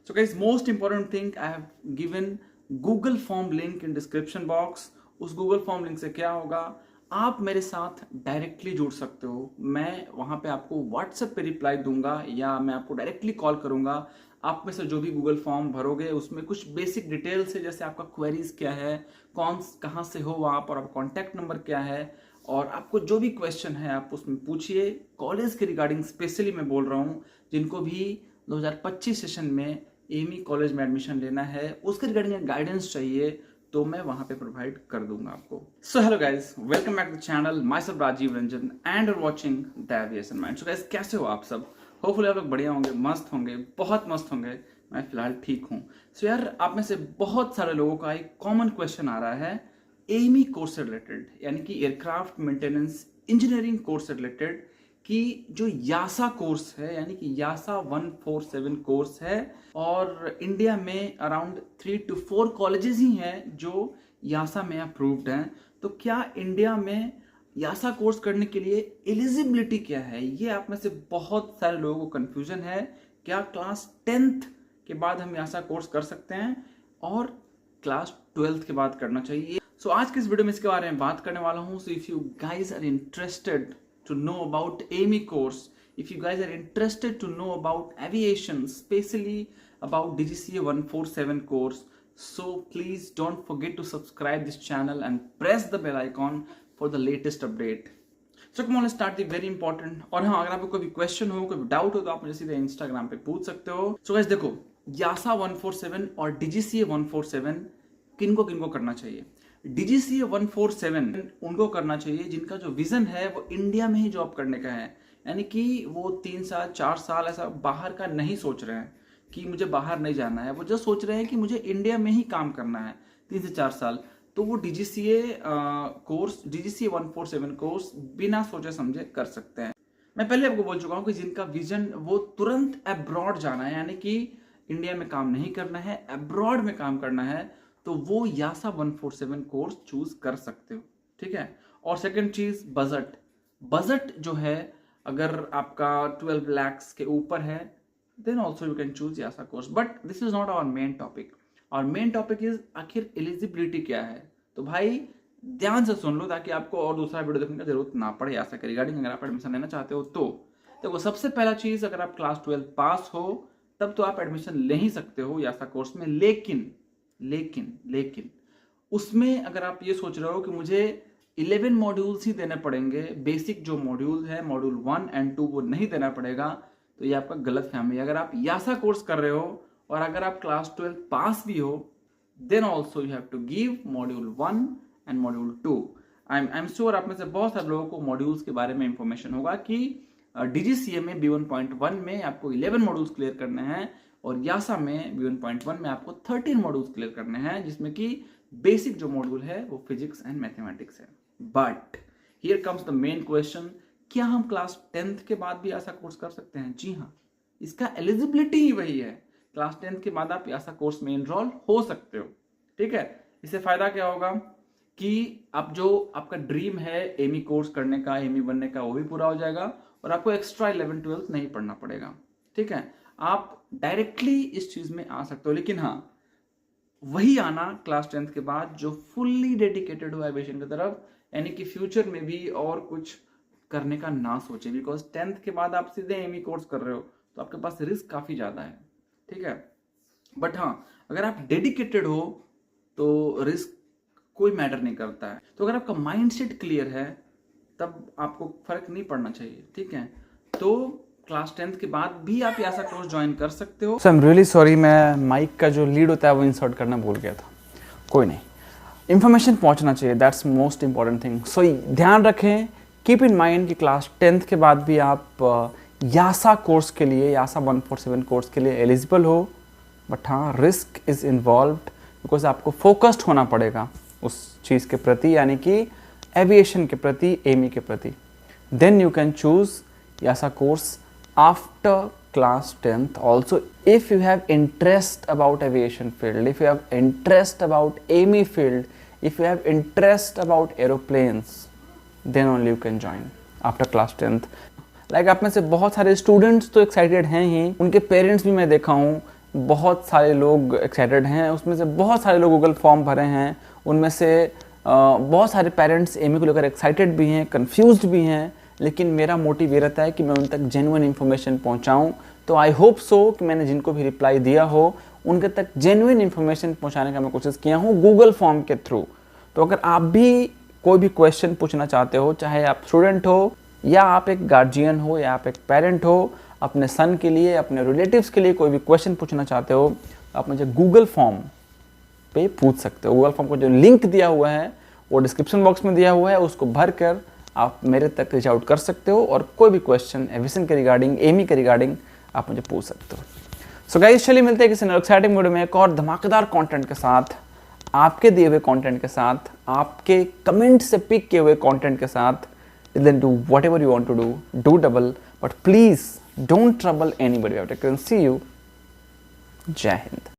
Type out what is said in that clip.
So guys, most important thing, I have given Google form link in description box. उस Google form link से क्या होगा, आप मेरे साथ डायरेक्टली जुड़ सकते हो। मैं वहाँ पे आपको WhatsApp पे रिप्लाई दूंगा या मैं आपको डायरेक्टली कॉल करूंगा। आप में से जो भी गूगल फॉर्म भरोगे उसमें कुछ बेसिक डिटेल्स है, जैसे आपका क्वेरीज क्या है, कहाँ से हो आप, और आपका कॉन्टैक्ट नंबर क्या है, और आपको जो भी क्वेश्चन है आप उसमें पूछिए। कॉलेज के रिगार्डिंग स्पेशली मैं बोल रहा हूँ, जिनको भी 2025 सेशन में एमी कॉलेज में एडमिशन लेना है, उसके रिगार्डिंग गाइडेंस चाहिए तो मैं वहां पे प्रोवाइड कर दूंगा आपको। So hello guys, welcome back to the channel. Myself Rajiv Ranjan and are watching the aviation mind. So guys, कैसे हो आप सब? होपफुली आप लोग बढ़िया होंगे, मस्त होंगे, बहुत मस्त होंगे। मैं फिलहाल ठीक हूँ। सो यार, आप में से बहुत सारे लोगों का एक कॉमन क्वेश्चन आ रहा है एमी कोर्स से रिलेटेड, यानी कि एयरक्राफ्ट मेंटेनेंस इंजीनियरिंग कोर्स से रिलेटेड, कि जो यासा कोर्स है, यानी कि यासा 147 कोर्स है, और इंडिया में अराउंड 3 to 4 कॉलेजेस ही हैं जो यासा में अप्रूव्ड हैं। तो क्या इंडिया में यासा कोर्स करने के लिए एलिजिबिलिटी क्या है, ये आप में से बहुत सारे लोगों को कंफ्यूजन है। क्या क्लास 10th के बाद हम यासा कोर्स कर सकते हैं और क्लास 12th के बाद करना चाहिए? सो आज के इस वीडियो में इसके बारे में बात करने वाला हूँ। So if you guys are interested to know about AMI course, if you guys are interested to know about aviation, especially about DGCA 147 course, so please don't forget to subscribe this channel and press the bell icon for the latest update. So come on, let's start the very important। और हाँ, अगर आपको कोई question हो, कोई doubt हो, तो आप मुझे सीधे इंस्टाग्राम पे पूछ सकते हो। So guys, देखो, यासा 147 और DGCA 147 किनको किनको करना चाहिए? DGCA 147 उनको करना चाहिए जिनका जो विजन है वो इंडिया में ही जॉब करने का है, यानी कि वो 3 साल 4 साल ऐसा बाहर का नहीं सोच रहे हैं कि मुझे बाहर नहीं जाना है। वो जो सोच रहे हैं कि मुझे इंडिया में ही काम करना है 3 से 4 साल, तो वो DGCA कोर्स, DGCA 147 कोर्स बिना सोचे समझे कर सकते हैं। मैं पहले आपको बोल चुका हूँ कि जिनका विजन वो तुरंत अब्रॉड जाना है, यानी कि इंडिया में काम नहीं करना है, अब्रॉड में काम करना है, तो वो यासा 147 कोर्स चूज कर सकते हो। ठीक है। और सेकंड चीज, बजट जो है, अगर आपका 12 lakhs के ऊपर है, then also you can choose यासा course. But this is not our main topic. और मेन टॉपिक इज आखिर एलिजिबिलिटी क्या है। तो भाई ध्यान से सुन लो, ताकि आपको और दूसरा वीडियो देखने की जरूरत ना पड़े यासा के रिगार्डिंग, अगर आप एडमिशन लेना चाहते हो तो। देखो, सबसे पहला चीज, अगर आप क्लास 12 पास हो तब तो आप एडमिशन ले ही सकते हो यासा कोर्स में। लेकिन उसमें अगर आप ये सोच रहे हो कि मुझे 11 मॉड्यूल्स ही देने पड़ेंगे, बेसिक जो मॉड्यूल है मॉड्यूल 1 and 2 वो नहीं देना पड़ेगा, तो ये आपका गलत फहमी है। अगर आप यासा कोर्स कर रहे हो और अगर आप क्लास 12 पास भी हो, then also you have to give module 1 and module 2। I am sure आप में से बहुत सारे लोगों को मॉड्यूल्स के बारे में इंफॉर्मेशन होगा कि DGCA में B1.1 में आपको 11 मॉड्यूल्स क्लियर करने हैं, और यासा में B1.1 में आपको 13 मॉड्यूल्स क्लियर करने हैं, जिसमें कि बेसिक जो मॉड्यूल है वो फिजिक्स एंड मैथमेटिक्स है। But here comes the main question, क्या हम क्लास 10th के बाद भी यासा कोर्स कर सकते हैं? जी हाँ, इसका एलिजिबिलिटी ही वही है। क्लास 10th के बाद आप यासा कोर्स में एनरोल हो सकते हो। ठीक है। इससे फायदा क्या होगा कि आप जो आपका ड्रीम है एमी कोर्स करने का, एमी बनने का, वो भी पूरा हो जाएगा, और आपको एक्स्ट्रा 11 12 नहीं पढ़ना पड़ेगा। ठीक है। आप डायरेक्टली इस चीज में आ सकते हो, लेकिन हाँ, वही आना क्लास 10th के बाद जो फुल्ली डेडिकेटेड हो एविएशन की तरफ, यानी कि फ्यूचर में भी और कुछ करने का ना सोचे, बिकॉज 10th के बाद आप सीधे एमी कोर्स कर रहे हो तो आपके पास रिस्क काफी ज्यादा है। ठीक है। बट हाँ, अगर आप डेडिकेटेड हो तो रिस्क कोई मैटर नहीं करता है। तो अगर आपका माइंड सेट क्लियर है तब आपको फर्क नहीं पड़ना चाहिए। ठीक है। तो क्लास 10th के बाद भी आप यासा कोर्स ज्वाइन कर सकते हो। सो आई एम रियली सॉरी, मैं माइक का जो लीड होता है वो इंसर्ट करना भूल गया था। कोई नहीं, इन्फॉर्मेशन पहुंचना चाहिए, दैट्स मोस्ट इंपॉर्टेंट थिंग। सो ध्यान रखें, कीप इन माइंड कि क्लास 10th के बाद भी आप यासा कोर्स के लिए, यासा 147 कोर्स के लिए एलिजिबल हो। बट हाँ, रिस्क इज इन्वॉल्व्ड, बिकॉज आपको फोकस्ड होना पड़ेगा उस चीज़ के प्रति, यानी कि एविएशन के प्रति, एमी के प्रति। देन यू कैन चूज यासा course after class 10th. Also, if you have interest about aviation field, if you have interest about AMI field, if you have interest about aeroplanes, then only you can join after class 10th. Like आप में से बहुत सारे students तो excited हैं ही, उनके parents भी मैं देखा हूँ बहुत सारे लोग एक्साइटेड हैं, उसमें से बहुत सारे लोग गूगल फॉर्म भरे हैं, उनमें से बहुत सारे पेरेंट्स एमी को लेकर एक्साइटेड भी हैं, कंफ्यूज्ड भी हैं, लेकिन मेरा मोटिव ये रहता है कि मैं उन तक जेन्युइन इन्फॉर्मेशन पहुंचाऊं। तो आई होप सो कि मैंने जिनको भी रिप्लाई दिया हो उनके तक जेन्युइन इन्फॉर्मेशन पहुंचाने का मैं कोशिश किया हूं गूगल फॉर्म के थ्रू। तो अगर आप भी कोई भी क्वेश्चन पूछना चाहते हो, चाहे आप स्टूडेंट हो या आप एक गार्जियन हो या आप एक पेरेंट हो, अपने सन के लिए, अपने रिलेटिव्स के लिए कोई भी क्वेश्चन पूछना चाहते हो, आप मुझे गूगल फॉर्म पे पूछ सकते हो। गूगल फॉर्म को जो लिंक दिया हुआ है वो डिस्क्रिप्शन बॉक्स में दिया हुआ है, उसको भर कर आप मेरे तक रीच आउट कर सकते हो और कोई भी क्वेश्चन एविसन के रिगार्डिंग, एमी के रिगार्डिंग आप मुझे पूछ सकते हो। सो गाइस, चलिए मिलते हैं किसी एक्साइटिंग वीडियो में एक और धमाकेदार कंटेंट के साथ, आपके दिए हुए कंटेंट के साथ, आपके कमेंट से पिक किए हुए कंटेंट के साथ। Then do whatever you want to do double, but please don't trouble anybody out there. See you. Jai Hind.